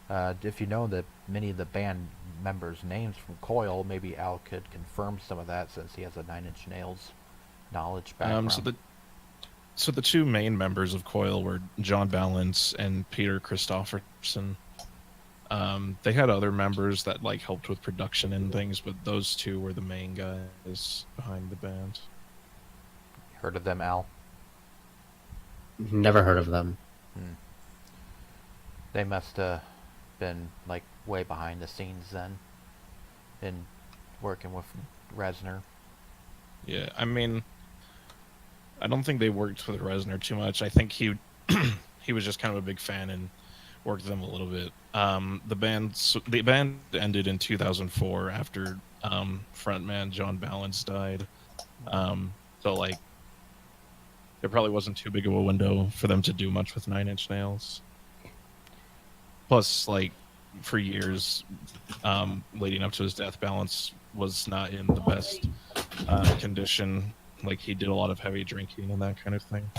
If you know that many of the band members' names from Coil, maybe Al could confirm some of that since he has a Nine Inch Nails knowledge Um, so background. the so the two main members of Coil were John Balance and Peter Christopherson. They had other members that like helped with production and things, but those two were the main guys behind the band. Heard of them, Al? Never heard of them. Hmm. They must have been like way behind the scenes then, in working with Resner. Yeah, I mean, I don't think they worked with Reznor too much. I think he was just kind of a big fan and worked with them a little bit. The band ended in 2004 after frontman John Balance died. So like there probably wasn't too big of a window for them to do much with Nine Inch Nails. Plus, like for years leading up to his death, Balance was not in the best condition. Like he did a lot of heavy drinking and that kind of thing.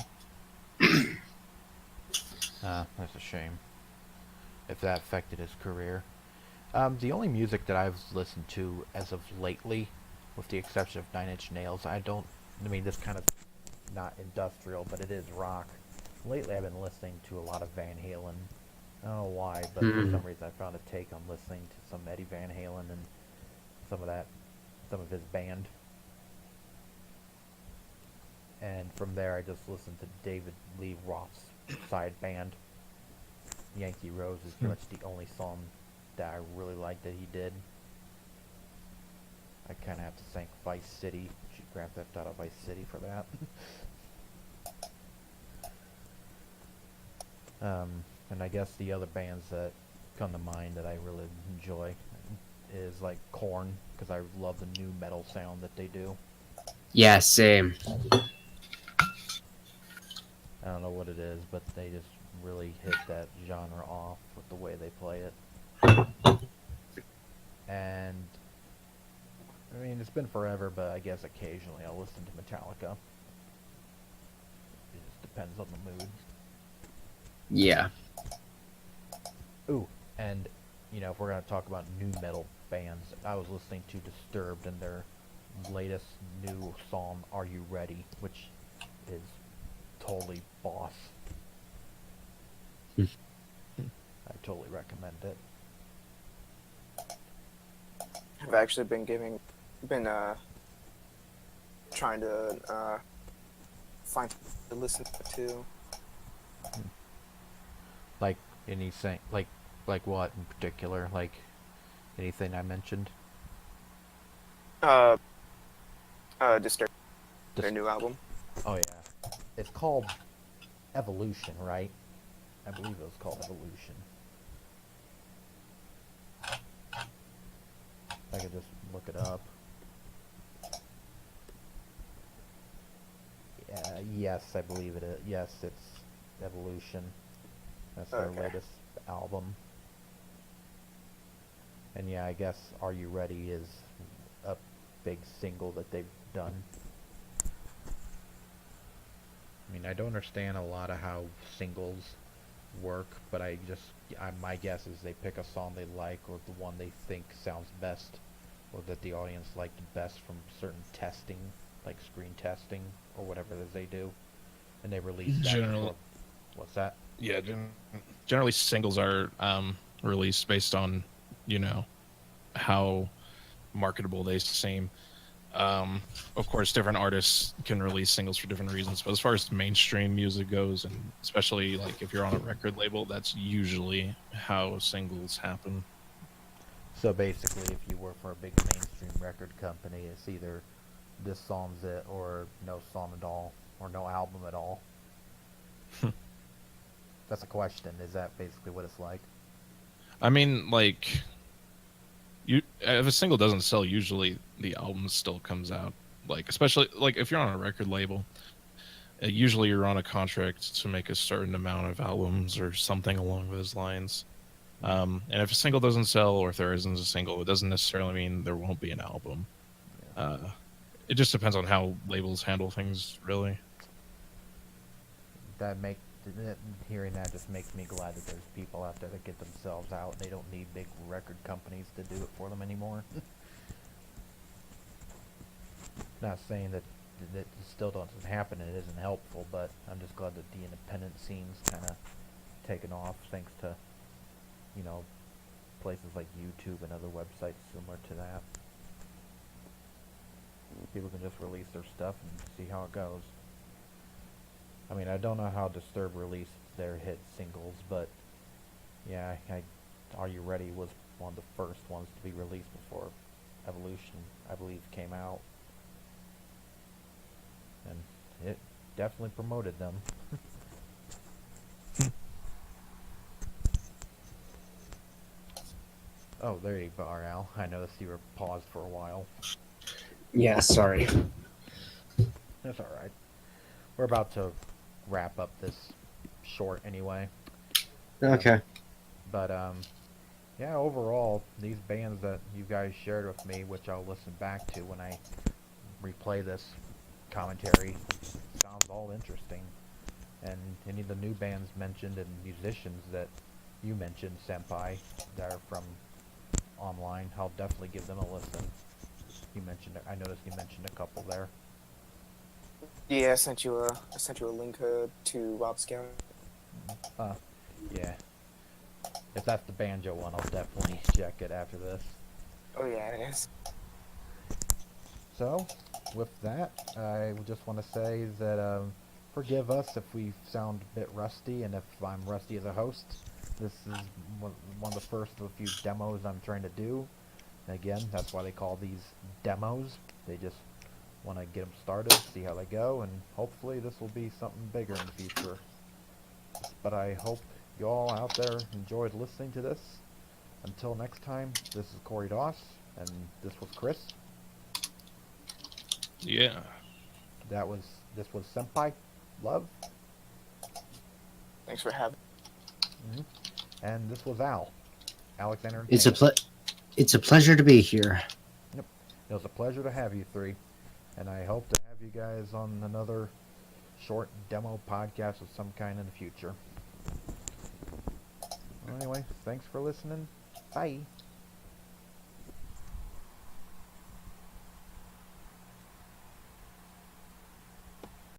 That's a shame if that affected his career. The only music that I've listened to as of lately, with the exception of Nine Inch Nails, I don't. I mean, this kind of not industrial, but it is rock. Lately, I've been listening to a lot of Van Halen. I don't know why, but for Hmm. some reason, I found a take on listening to some Eddie Van Halen and some of that, some of his band. And from there, I just listened to David Lee Roth's side band. Yankee Rose is pretty much the only song that I really like that he did. I kind of have to thank Vice City, Grand Theft Auto Vice City for that. And I guess the other bands that come to mind that I really enjoy is like Korn, because I love the new metal sound that they do. Yeah, same. I don't know what it is, but they just really hit that genre off with the way they play it. And I mean, it's been forever, but I guess occasionally I'll listen to Metallica. It just depends on the mood. Yeah. Ooh, and if we're gonna talk about new metal bands, I was listening to Disturbed and their latest new song, "Are You Ready," which is totally boss. I totally recommend it. I've actually been trying to find to listen to. Like anything, like what in particular? Like anything I mentioned? Uh, Disturbed, their Just new album. oh yeah, it's called Evolution, right? I believe it was called Evolution. I could just look it up. Yes, I believe it is. Yes, it's Evolution. That's their Okay. latest album. And yeah, I guess Are You Ready is a big single that they've done. I mean, I don't understand a lot of how singles work, but my guess is they pick a song they like or the one they think sounds best or that the audience liked best from certain testing, like screen testing or whatever it is they do, and they release that Generally, before. What's that? yeah, generally singles are released based on you know how marketable they seem. Of course, different artists can release singles for different reasons, but as far as mainstream music goes, and especially like if you're on a record label, that's usually how singles happen. So basically, if you work for a big mainstream record company, it's either this song's it or no song at all or no album at all. That's a question. Is that basically what it's like? I mean, like you, if a single doesn't sell, usually the album still comes out. Like especially like if you're on a record label, usually you're on a contract to make a certain amount of albums or something along those lines. And if a single doesn't sell, or if there isn't a single, it doesn't necessarily mean there won't be an album. Yeah. Uh, it just depends on how labels handle things, really. That make hearing that just makes me glad that there's people out there that get themselves out. They don't need big record companies to do it for them anymore. Not saying that it still doesn't happen and it isn't helpful, but I'm just glad that the independent scene's kind of taken off thanks to, you know, places like YouTube and other websites similar to that. People can just release their stuff and see how it goes. I mean, I don't know how Disturbed released their hit singles, but yeah, Are You Ready was one of the first ones to be released before Evolution, I believe, came out. And it definitely promoted them. Oh, there you are, Al. I noticed you were paused for a while. Yeah, sorry. That's alright. We're about to wrap up this short anyway. Okay. But, yeah, overall, these bands that you guys shared with me, which I'll listen back to when I replay this commentary, sounds all interesting. And any of the new bands mentioned and musicians that you mentioned, Senpai, that are from online, I'll definitely give them a listen. I noticed you mentioned a couple there. Yeah, I sent you a link to Rob Scout. Yeah. If that's the banjo one, I'll definitely check it after this. Oh yeah, it is. So, with that, I just want to say that forgive us if we sound a bit rusty, and if I'm rusty as a host. This is one of the first of a few demos I'm trying to do. And again, that's why they call these demos. They just want to get them started, see how they go, and hopefully this will be something bigger in the future. But I hope you all out there enjoyed listening to this. Until next time, this is Corey Doss, and this was Chris. Yeah. This was Senpai. Love. Thanks for having. And this was Al. Alexander. And It's a pleasure to be here. Yep. It was a pleasure to have you three. And I hope to have you guys on another short demo podcast of some kind in the future. Well, anyway, thanks for listening. Bye.